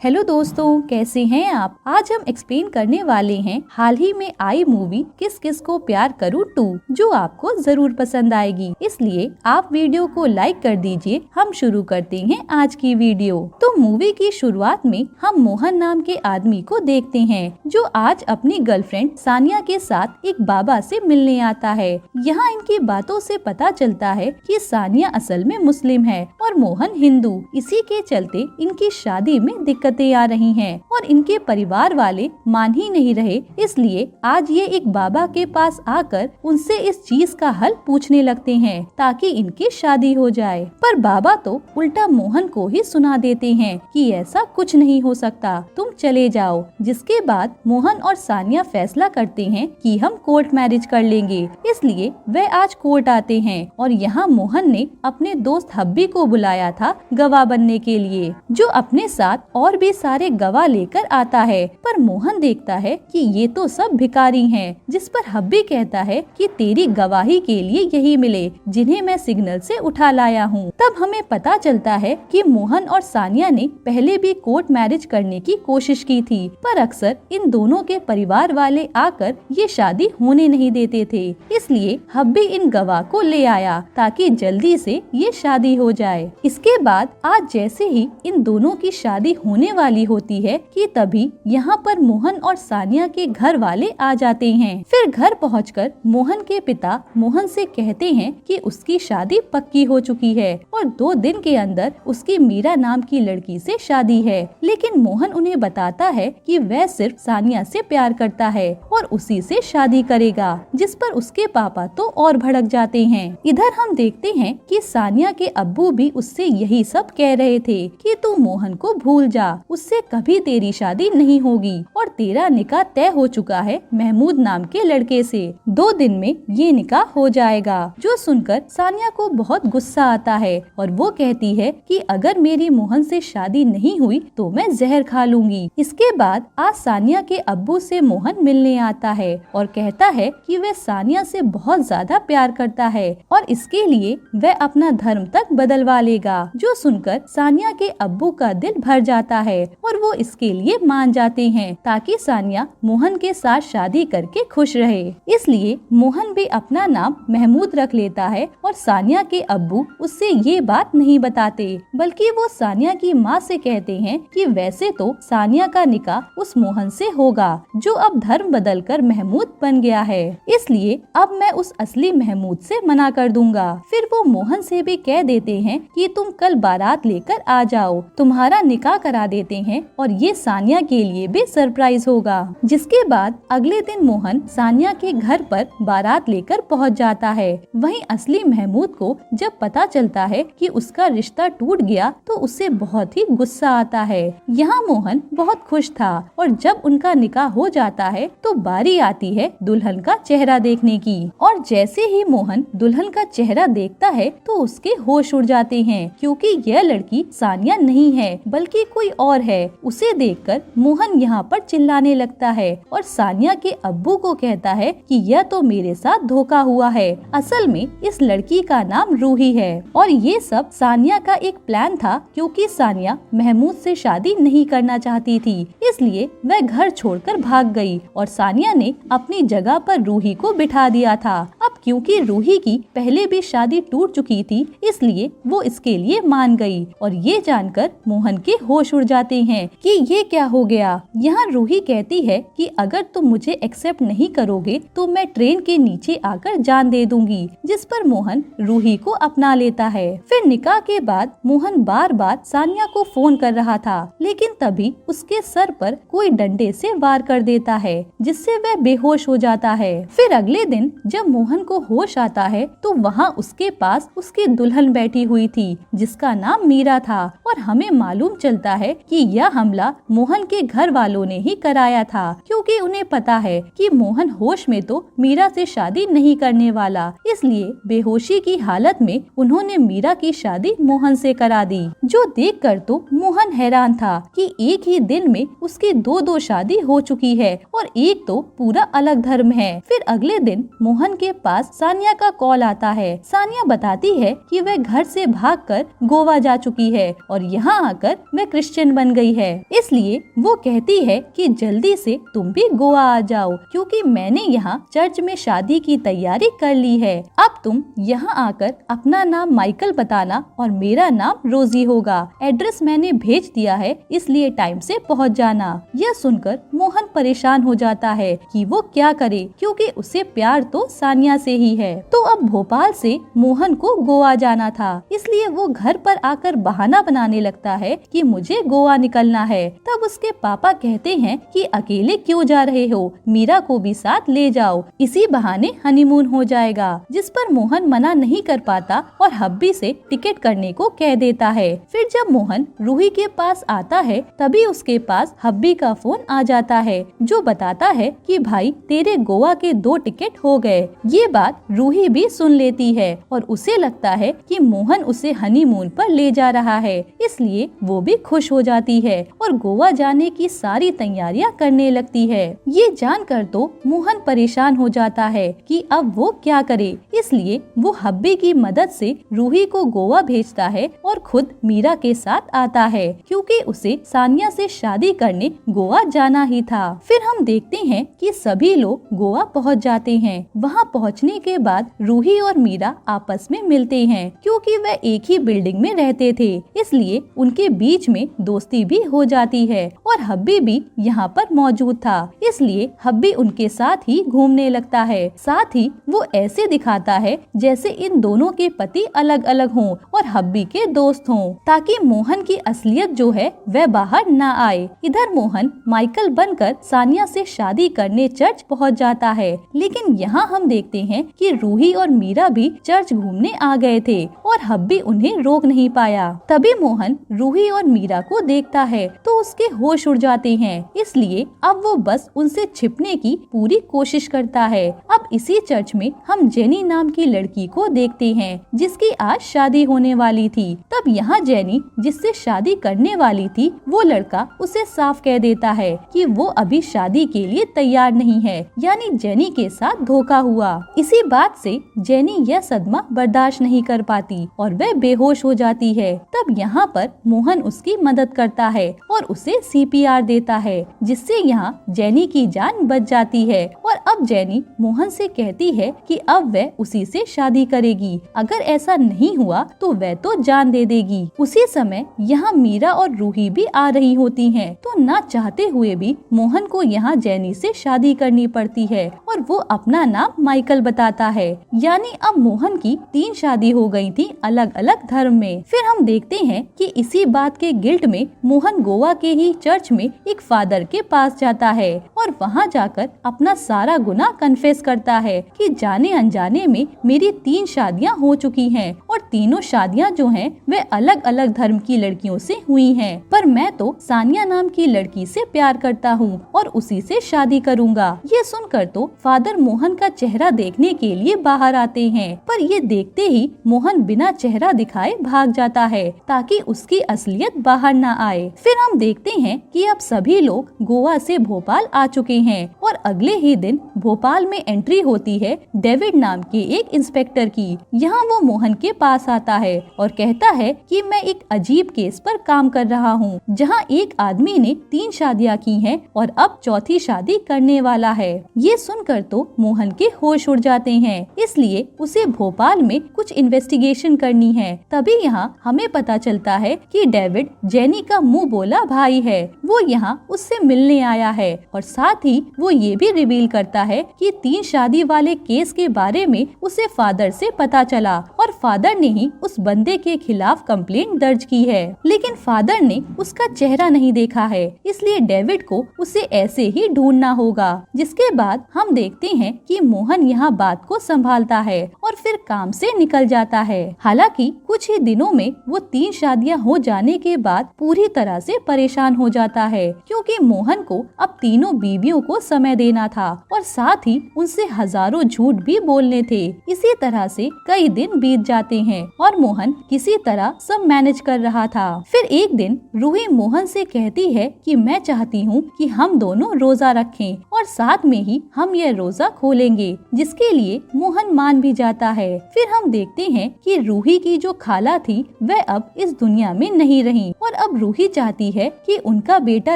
Hello दोस्तों, कैसे हैं आप। आज हम एक्सप्लेन करने वाले हैं हाल ही में आई मूवी किस किस को प्यार करूं 2, जो आपको जरूर पसंद आएगी। इसलिए आप वीडियो को लाइक कर दीजिए। हम शुरू करते हैं आज की वीडियो। तो मूवी की शुरुआत में हम मोहन नाम के आदमी को देखते हैं, जो आज अपनी गर्लफ्रेंड सानिया के साथ एक बाबा से मिलने आता है। यहाँ इनकी बातों से पता चलता है कि सानिया असल में मुस्लिम है और मोहन हिंदू। इसी के चलते इनकी शादी में दिक्कतें आ रही हैं और इनके परिवार वाले मान ही नहीं रहे। इसलिए आज ये एक बाबा के पास आकर उनसे इस चीज का हल पूछने लगते हैं ताकि इनकी शादी हो जाए। पर बाबा तो उल्टा मोहन को ही सुना देते हैं कि ऐसा कुछ नहीं हो सकता, तुम चले जाओ। जिसके बाद मोहन और सानिया फैसला करते हैं कि हम कोर्ट मैरिज कर लेंगे। इसलिए वे आज कोर्ट आते हैं और यहाँ मोहन ने अपने दोस्त हब्बी को बुलाया था गवाह बनने के लिए, जो अपने साथ और भी सारे गवाह लेकर आता है। पर मोहन देखता है कि ये तो सब भिखारी हैं, जिस पर हब्बी कहता है कि तेरी गवाही के लिए यही मिले जिन्हें मैं सिग्नल से उठा लाया हूँ। तब हमें पता चलता है कि मोहन और सानिया ने पहले भी कोर्ट मैरिज करने की कोशिश की थी, पर अक्सर इन दोनों के परिवार वाले आकर ये शादी होने नहीं देते थे। इसलिए हब्बी इन गवाह को ले आया ताकि जल्दी से ये शादी हो जाए। इसके बाद आज जैसे ही इन दोनों की शादी होने वाली होती है कि तभी यहाँ पर मोहन और सानिया के घर वाले आ जाते हैं। फिर घर पहुंचकर मोहन के पिता मोहन से कहते हैं कि उसकी शादी पक्की हो चुकी है और 2 दिन के अंदर उसकी मीरा नाम की लड़की से शादी है। लेकिन मोहन उन्हें बताता है कि वह सिर्फ सानिया से प्यार करता है और उसी से शादी करेगा, जिस पर उसके पापा तो और भड़क जाते हैं। इधर हम देखते हैं कि सानिया के अब्बू भी उससे यही सब कह रहे थे कि तू मोहन को भूल जा, उससे कभी तेरी शादी नहीं होगी और तेरा निकाह तय हो चुका है महमूद नाम के लड़के से। 2 दिन में ये निकाह हो जाएगा। जो सुनकर सानिया को बहुत गुस्सा आता है और वो कहती है कि अगर मेरी मोहन से शादी नहीं हुई तो मैं जहर खा लूंगी। इसके बाद आज सानिया के अब्बू से मोहन मिलने आता है और कहता है कि वह सानिया से बहुत ज्यादा प्यार करता है और इसके लिए वह अपना धर्म तक बदलवा लेगा। जो सुनकर सानिया के अब्बू का दिल भर जाता है और वो इसके लिए मान जाते हैं ताकि सानिया मोहन के साथ शादी करके खुश रहे। इसलिए मोहन भी अपना नाम महमूद रख लेता है और सानिया के अब्बू उससे ये बात नहीं बताते, बल्कि वो सानिया की माँ से कहते हैं कि वैसे तो सानिया का निकाह उस मोहन से होगा जो अब धर्म बदलकर महमूद बन गया है, इसलिए अब मैं उस असली महमूद से मना कर दूंगा। फिर वो मोहन से भी कह देते हैं कि तुम कल बारात लेकर आ जाओ, तुम्हारा निकाह करा देते हैं और ये सानिया के लिए भी सरप्राइज होगा। जिसके बाद अगले दिन मोहन सानिया के घर पर बारात लेकर पहुंच जाता है। वहीं असली महमूद को जब पता चलता है कि उसका रिश्ता टूट गया तो उसे बहुत ही गुस्सा आता है। यहाँ मोहन बहुत खुश था और जब उनका निकाह हो जाता है तो बारी आती है दुल्हन का चेहरा देखने की, और जैसे ही मोहन दुल्हन का चेहरा देखता है तो उसके होश उड़ जाते हैं, क्योंकि यह लड़की सानिया नहीं है बल्कि कोई और है। उसे देखकर मोहन यहाँ पर चिल्लाने लगता है और सानिया के अब्बू को कहता है कि यह तो मेरे साथ धोखा हुआ है, असल में इस लड़की का नाम रूही है और ये सब सानिया का एक प्लान था, क्योंकि सानिया महमूद से शादी नहीं करना चाहती थी। इसलिए वह घर छोड़कर भाग गई और सानिया ने अपनी जगह पर रूही को बिठा दिया था। अब क्योंकि रूही की पहले भी शादी टूट चुकी थी, इसलिए वो इसके लिए मान गई और ये जानकर मोहन के होश उड़ जाते हैं कि ये क्या हो गया। यहाँ रूही कहती है कि अगर तुम मुझे एक्सेप्ट नहीं करोगे तो मैं ट्रेन के नीचे आकर जान दे दूंगी, जिस पर मोहन रूही को अपना लेता है। फिर निकाह के बाद मोहन बार बार सानिया को फोन कर रहा था, लेकिन तभी उसके सर पर कोई डंडे से वार कर देता है, जिससे वह बेहोश हो जाता है। फिर अगले दिन जब मोहन को होश आता है तो वहाँ उसके पास उसकी दुल्हन बैठी हुई थी, जिसका नाम मीरा था, और हमें मालूम चलता है कि यह हमला मोहन के घर वालों ने ही कराया था, क्योंकि उन्हें पता है कि मोहन होश में तो मीरा से शादी नहीं करने वाला। इसलिए बेहोशी की हालत में उन्होंने मीरा की शादी मोहन से करा दी। जो देखकर तो मोहन हैरान था कि एक ही दिन में उसकी 2 शादी हो चुकी है और एक तो पूरा अलग धर्म है। फिर अगले दिन मोहन के पास सानिया का कॉल आता है। सानिया बताती है कि वह घर से भागकर गोवा जा चुकी है और यहाँ आकर वह क्रिश्चियन बन गई है। इसलिए वो कहती है कि जल्दी से तुम भी गोवा आ जाओ, क्योंकि मैंने यहाँ चर्च में शादी की तैयारी कर ली है। अब तुम यहाँ आकर अपना नाम माइकल बताना और मेरा नाम रोजी होगा। एड्रेस मैंने भेज दिया है, इसलिए टाइम से पहुँच जाना। यह सुनकर मोहन परेशान हो जाता है कि वो क्या करे, क्योंकि उसे प्यार तो सानिया से ही है। तो अब भोपाल से मोहन को गोवा जाना था, इसलिए वो घर पर आकर बहाना बनाने लगता है कि मुझे गोवा निकलना है। तब उसके पापा कहते हैं कि अकेले क्यों जा रहे हो, मीरा को भी साथ ले जाओ, इसी बहाने हनीमून हो जाएगा। जिस पर मोहन मना नहीं कर पाता और हब्बी से टिकट करने को कह देता है। फिर जब मोहन रूही के पास आता है, तभी उसके पास हब्बी का फोन आ जाता है, जो बताता है कि भाई तेरे गोवा के 2 टिकट हो गए। ये बात रूही भी सुन लेती है और उसे लगता है कि मोहन उसे हनीमून पर ले जा रहा है, इसलिए वो भी खुश हो जाती है और गोवा जाने की सारी तैयारियां करने लगती है। ये जानकर तो मोहन परेशान हो जाता है कि अब वो क्या करे, इसलिए वो हब्बी की मदद से रूही को गोवा भेजता है और खुद मीरा के साथ आता है, क्योंकि उसे सानिया से शादी करने गोवा जाना ही था। फिर हम देखते हैं कि सभी लोग गोवा पहुंच जाते हैं। वहां पहुंचने के बाद रूही और मीरा आपस में मिलते हैं, क्योंकि वे एक ही बिल्डिंग में रहते थे, इसलिए उनके बीच में दोस्ती भी हो जाती है। और हब्बी भी यहाँ पर मौजूद था, इसलिए हब्बी उनके साथ ही घूमने लगता है। साथ ही वो ऐसे दिखाता है जैसे इन दोनों के पति अलग अलग हों और हब्बी के दोस्त हों, ताकि मोहन की असलियत जो है वह बाहर न आए। इधर मोहन माइकल बनकर सानिया से शादी करने चर्च पहुंच जाता है, लेकिन यहाँ हम देखते हैं कि रूही और मीरा भी चर्च घूमने आ गए थे और हब्बी उन्हें रोक नहीं पाया। तभी मोहन रूही और मीरा को देखता है तो उसके होश उड़ जाते हैं, इसलिए अब वो बस उनसे छिपने की पूरी कोशिश करता है। अब इसी चर्च में हम जेनी नाम की लड़की को देखते हैं, जिसकी आज शादी होने वाली थी। तब यहाँ जेनी जिससे शादी करने वाली थी, वो लड़का उसे साफ कह देता है कि वो अभी शादी के लिए तैयार नहीं है, यानी जेनी के साथ धोखा हुआ। इसी बात से जेनी यह सदमा बर्दाश्त नहीं कर पाती और वह बेहोश हो जाती है। तब यहाँ पर मोहन उसकी मदद करता है और उसे CPR देता है, जिससे यहाँ जेनी की जान बच जाती है। और अब जेनी मोहन से कहती है कि अब वह उसी से शादी करेगी, अगर ऐसा नहीं हुआ तो वह तो जान दे देगी। उसी समय यहाँ मीरा और रूही भी आ रही होती हैं, तो ना चाहते हुए भी मोहन को यहाँ जेनी से शादी करनी पड़ती है और वो अपना नाम माइकल बताता है। यानी अब मोहन की 3 शादी हो गई थी अलग अलग धर्म में। फिर हम देखते हैं कि इसी बात के गिल्ट में मोहन गोवा के ही चर्च में एक फादर के पास जाता है और वहाँ जाकर अपना सारा गुनाह कन्फेस करता है कि जाने अनजाने में मेरी 3 शादियाँ हो चुकी हैं और तीनों शादियाँ जो हैं वे अलग अलग धर्म की लड़कियों से हुई हैं, पर मैं तो सानिया नाम की लड़की से प्यार करता हूँ और उसी से शादी करूँगा। ये सुनकर तो फादर मोहन का चेहरा देखने के लिए बाहर आते हैं, पर ये देखते ही मोहन बिना चेहरा दिखाए भाग जाता है ताकि उसकी असलियत बाहर न आए। फिर हम देखते हैं कि अब सभी लोग गोवा से भोपाल आ चुके हैं और अगले ही दिन भोपाल में एंट्री होती है डेविड नाम के एक इंस्पेक्टर की। यहाँ वो मोहन के पास आता है और कहता है कि मैं एक अजीब केस पर काम कर रहा हूँ, जहाँ एक आदमी ने 3 शादियाँ की हैं और अब 4थी शादी करने वाला है। ये सुनकर तो मोहन के होश उड़ जाते हैं, इसलिए उसे भोपाल में कुछ इन्वेस्टिगेशन करनी है। तभी यहाँ हमें पता चलता है कि डेविड जेनी का मुंह बोला भाई है, वो यहाँ उससे मिलने आया है और साथ ही वो ये भी रिवील करता है कि 3 शादी वाले केस के बारे में उसे फादर से पता चला और फादर ने ही उस बंदे के खिलाफ कंप्लेंट दर्ज की है, लेकिन फादर ने उसका चेहरा नहीं देखा है, इसलिए डेविड को उसे ऐसे ही ढूंढना होगा। जिसके बाद हम देखते हैं कि मोहन यहाँ बात को संभालता है और फिर काम से निकल जाता है। हालांकि कुछ ही दिनों में वो 3 शादियाँ हो जाने के बाद पूरी तरह से परेशान हो जाता है, क्योंकि मोहन को अब तीनों बीवियों को समय देना था और साथ ही उनसे हजारों झूठ भी बोलने थे। इसी तरह से कई दिन बीत जाते हैं और मोहन किसी तरह सब मैनेज कर रहा था। फिर एक दिन रूही मोहन से कहती है कि मैं चाहती हूँ कि हम दोनों रोजा रखें और और साथ में ही हम यह रोजा खोलेंगे, जिसके लिए मोहन मान भी जाता है। फिर हम देखते हैं कि रूही की जो खाला थी वह अब इस दुनिया में नहीं रही और अब रूही चाहती है कि उनका बेटा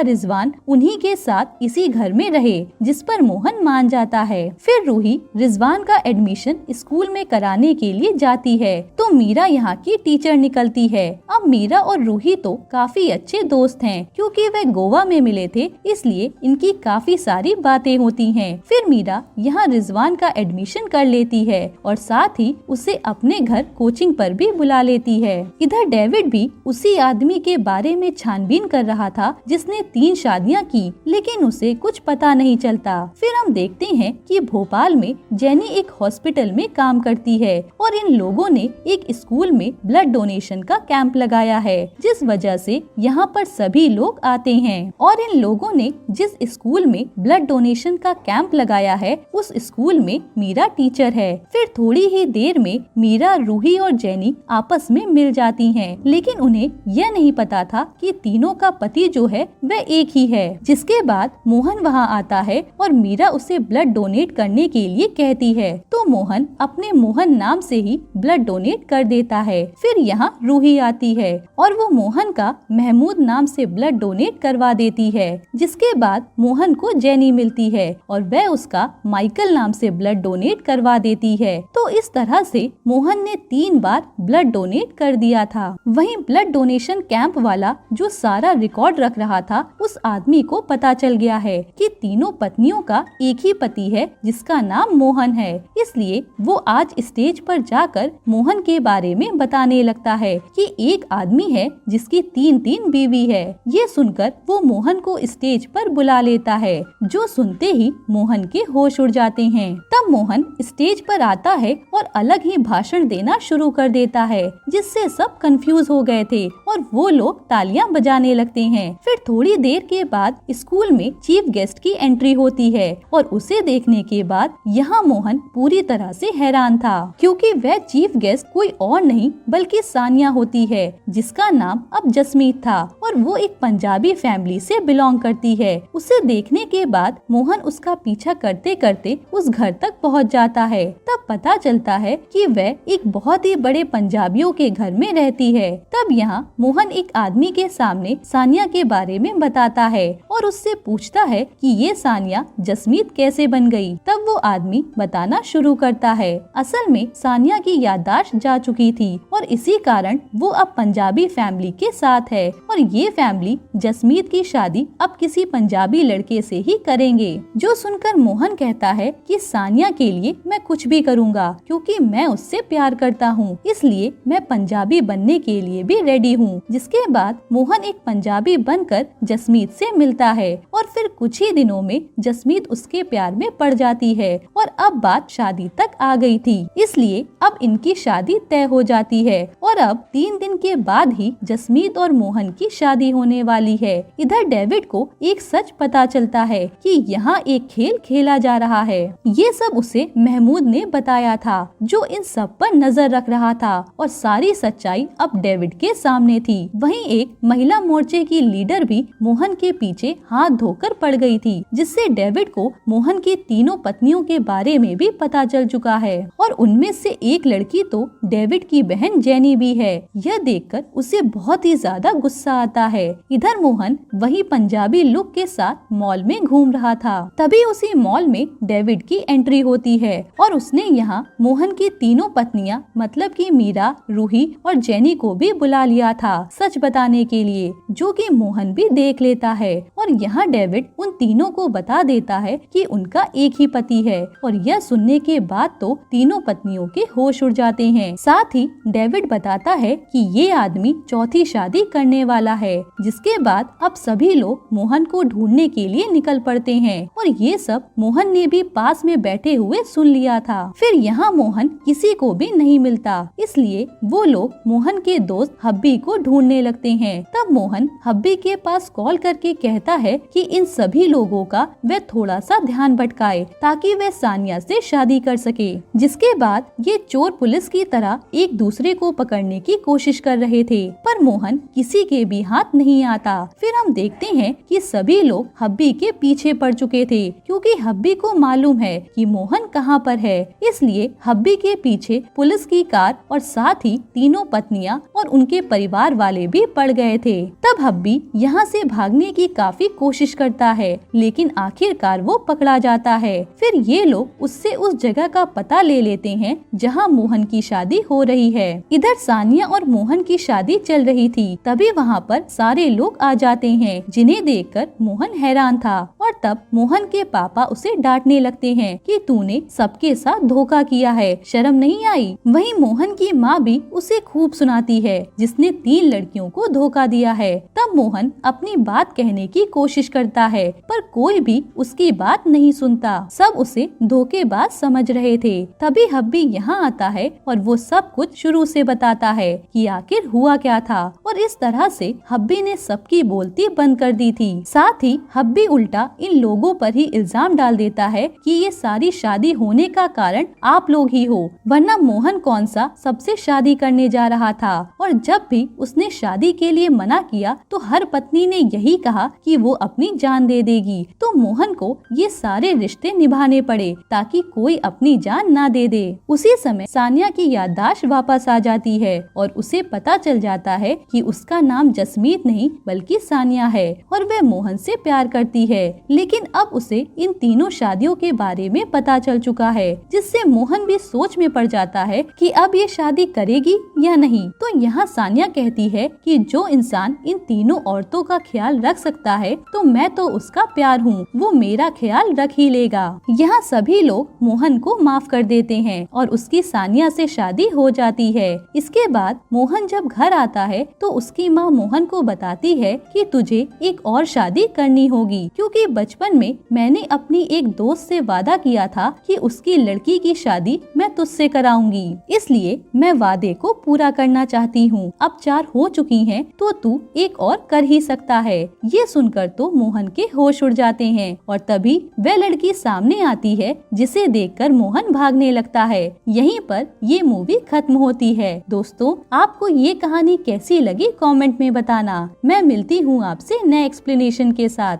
रिजवान उन्हीं के साथ इसी घर में रहे, जिस पर मोहन मान जाता है। फिर रूही रिजवान का एडमिशन स्कूल में कराने के लिए जाती है तो मीरा यहाँ की टीचर निकलती है। अब मीरा और रूही तो काफी अच्छे दोस्त हैं, क्योंकि वे गोवा में मिले थे, इसलिए इनकी काफी सारी बातें होती हैं। फिर मीरा यहाँ रिजवान का एडमिशन कर लेती है और साथ ही उसे अपने घर कोचिंग पर भी बुला लेती है। इधर डेविड भी उसी आदमी के बारे में छानबीन कर रहा था जिसने 3 शादियाँ की, लेकिन उसे कुछ पता नहीं चलता। फिर हम देखते हैं कि भोपाल में जेनी एक हॉस्पिटल में काम करती है और इन लोगों ने एक स्कूल में ब्लड डोनेशन का कैंप लगाया है, जिस वजह से यहाँ पर सभी लोग आते हैं। और इन लोगों ने जिस स्कूल में ब्लड डोनेशन का कैंप लगाया है उस स्कूल में मीरा टीचर है। फिर थोड़ी ही देर में मीरा, रूही और जेनी आपस में मिल जाती हैं, लेकिन उन्हें यह नहीं पता था कि तीनों का पति जो है वह एक ही है। जिसके बाद मोहन वहाँ आता है और मीरा उसे ब्लड डोनेट करने के लिए कहती है तो मोहन अपने मोहन नाम से ही ब्लड डोनेट कर देता है। फिर यहाँ रूही आती है और वो मोहन का महमूद नाम से ब्लड डोनेट करवा देती है। जिसके बाद मोहन को जेनी मिलती है और वह उसका माइकल नाम से ब्लड डोनेट करवा देती है। तो इस तरह से मोहन ने 3 बार ब्लड डोनेट कर दिया था। वहीं ब्लड डोनेशन कैंप वाला जो सारा रिकॉर्ड रख रहा था उस आदमी को पता चल गया है कि तीनों पत्नियों का एक ही पति है जिसका नाम मोहन है। इसलिए वो आज स्टेज पर जाकर मोहन के बारे में बताने लगता है कि एक आदमी है जिसकी 3 बीवी है। ये सुनकर वो मोहन को स्टेज पर बुला लेता है, जो सुनते ही मोहन के होश उड़ जाते हैं। तब मोहन स्टेज पर आता है और अलग ही भाषण देना शुरू कर देता है, जिससे सब कंफ्यूज हो गए थे और वो लोग तालियां बजाने लगते हैं। फिर थोड़ी देर के बाद स्कूल में चीफ गेस्ट की एंट्री होती है और उसे देखने के बाद यहाँ मोहन पूरी तरह से हैरान था, क्योंकि वह चीफ गेस्ट कोई और नहीं बल्कि सानिया होती है, जिसका नाम अब जसमीत था और वो एक पंजाबी फैमिली से बिलोंग करती है। उसे देखने के बाद मोहन उसका पीछा करते करते उस घर तक पहुँच जाता है। तब पता चलता है कि वह एक बहुत ही बड़े पंजाबियों के घर में रहती है। तब यहाँ मोहन एक आदमी के सामने सानिया के बारे में बताता है और उससे पूछता है कि ये सानिया जसमीत कैसे बन गई। तब वो आदमी बताना शुरू करता है, असल में सानिया की याददाश्त जा चुकी थी और इसी कारण वो अब पंजाबी फैमिली के साथ है और ये फैमिली जसमीत की शादी अब किसी पंजाबी लड़के से ही करेंगे। जो सुनकर मोहन कहता है कि सानिया के लिए मैं कुछ भी करूँगा, क्योंकि मैं उससे प्यार करता हूँ, इसलिए मैं पंजाबी बनने के लिए भी रेडी हूँ। जिसके बाद मोहन एक पंजाबी बनकर जसमीत से मिलता है और फिर कुछ ही दिनों में जसमीत उसके प्यार में पड़ जाती है और अब बात शादी तक आ गई थी, इसलिए अब इनकी शादी तय हो जाती है और अब 3 दिन के बाद ही जसमीत और मोहन की शादी होने वाली है। इधर डेविड को एक सच पता चलता है कि यहाँ एक खेल खेला जा रहा है। ये सब उसे महमूद ने बताया था, जो इन सब पर नजर रख रहा था और सारी सच्चाई अब डेविड के सामने थी। वहीं एक महिला मोर्चे की लीडर भी मोहन के पीछे हाथ धोकर पड़ गई थी, जिससे डेविड को मोहन की तीनों पत्नियों के बारे में भी पता चल चुका है और उनमें से एक लड़की तो डेविड की बहन जेनी भी है। यह देखकर उसे बहुत ही ज्यादा गुस्सा आता है। इधर मोहन वही पंजाबी लुक के साथ मॉल में घूम रहा था, तभी उसी मॉल में डेविड की एंट्री होती है और उसने यहाँ मोहन की तीनों पत्नियां मतलब कि मीरा, रूही और जेनी को भी बुला लिया था सच बताने के लिए, जो कि मोहन भी देख लेता है और यहाँ डेविड उन तीनों को बता देता है कि उनका एक ही पति है और यह सुनने के बाद तो तीनों पत्नियों के होश उड़ जाते हैं। साथ ही डेविड बताता है कि ये आदमी चौथी शादी करने वाला है। जिसके बाद अब सभी लोग मोहन को ढूंढने के लिए निकल पड़ते हैं और ये सब मोहन ने भी पास में बैठे हुए सुन लिया था। फिर यहाँ मोहन किसी को भी नहीं मिलता, इसलिए वो लोग मोहन के दोस्त हब्बी को ढूंढने लगते हैं। तब मोहन हब्बी के पास कॉल करके कहता चाहता है कि इन सभी लोगों का वह थोड़ा सा ध्यान भटकाए ताकि वह सानिया से शादी कर सके। जिसके बाद ये चोर पुलिस की तरह एक दूसरे को पकड़ने की कोशिश कर रहे थे, पर मोहन किसी के भी हाथ नहीं आता। फिर हम देखते हैं कि सभी लोग हब्बी के पीछे पड़ चुके थे, क्योंकि हब्बी को मालूम है कि मोहन कहाँ पर है। इसलिए हब्बी के पीछे पुलिस की कार और साथ ही तीनों पत्नियां और उनके परिवार वाले भी पड़ गए थे। तब हब्बी यहाँ से भागने की काफी कोशिश करता है, लेकिन आखिरकार वो पकड़ा जाता है। फिर ये लोग उससे उस जगह का पता ले लेते हैं जहाँ मोहन की शादी हो रही है। इधर सानिया और मोहन की शादी चल रही थी, तभी वहाँ पर सारे लोग आ जाते हैं, जिन्हें देखकर मोहन हैरान था। और तब मोहन के पापा उसे डांटने लगते हैं कि तूने सबके साथ धोखा किया है, शर्म नहीं आई। वहीं मोहन की माँ भी उसे खूब सुनाती है, जिसने 3 लड़कियों को धोखा दिया है। तब मोहन अपनी बात कहने की कोशिश करता है, पर कोई भी उसकी बात नहीं सुनता। सब उसे धोखेबाज समझ रहे थे। तभी हब्बी यहाँ आता है और वो सब कुछ शुरू से बताता है कि आखिर हुआ क्या था। और इस तरह से हब्बी ने सबकी बोलती बंद कर दी थी। साथ ही हब्बी उल्टा इन लोगों पर ही इल्जाम डाल देता है कि ये सारी शादी होने का कारण आप लोग ही हो, वरना मोहन कौन सा सबसे शादी करने जा रहा था। और जब भी उसने शादी के लिए मना किया तो हर पत्नी ने यही कहा कि वो अपनी जान दे देगी, तो मोहन को ये सारे रिश्ते निभाने पड़े ताकि कोई अपनी जान ना दे दे। उसी समय सानिया की याददाश्त वापस आ जाती है और उसे पता चल जाता है कि उसका नाम जसमीत नहीं बल्कि सानिया है और वह मोहन से प्यार करती है। लेकिन अब उसे इन तीनों शादियों के बारे में पता चल चुका है, जिससे मोहन भी सोच में पड़ जाता है कि अब ये शादी करेगी या नहीं। तो यहाँ सानिया कहती है कि जो इंसान इन तीनों औरतों का ख्याल रख सकता है तो मैं तो उसका प्यार हूँ, वो मेरा ख्याल रख ही लेगा। यहाँ सभी लोग मोहन को माफ कर देते हैं और उसकी सानिया से शादी हो जाती है। इसके बाद मोहन जब घर आता है तो उसकी माँ मोहन को बताती है कि तुझे एक और शादी करनी होगी, क्योंकि बचपन में मैंने अपनी एक दोस्त से वादा किया था कि उसकी लड़की की शादी मैं तुझसे कराऊंगी, इसलिए मैं वादे को पूरा करना चाहती हूँ। अब 4 हो चुकी हैं तो तू एक और कर ही सकता है। ये सुनकर तो मोहन के होश उड़ जाते हैं और तभी वह लड़की सामने आती है, जिसे देखकर मोहन भागने लगता है। यहीं पर ये मूवी खत्म होती है। दोस्तों, आपको ये कहानी कैसी लगी कमेंट में बताना। मैं मिलती हूँ आपसे नए एक्सप्लेनेशन के साथ।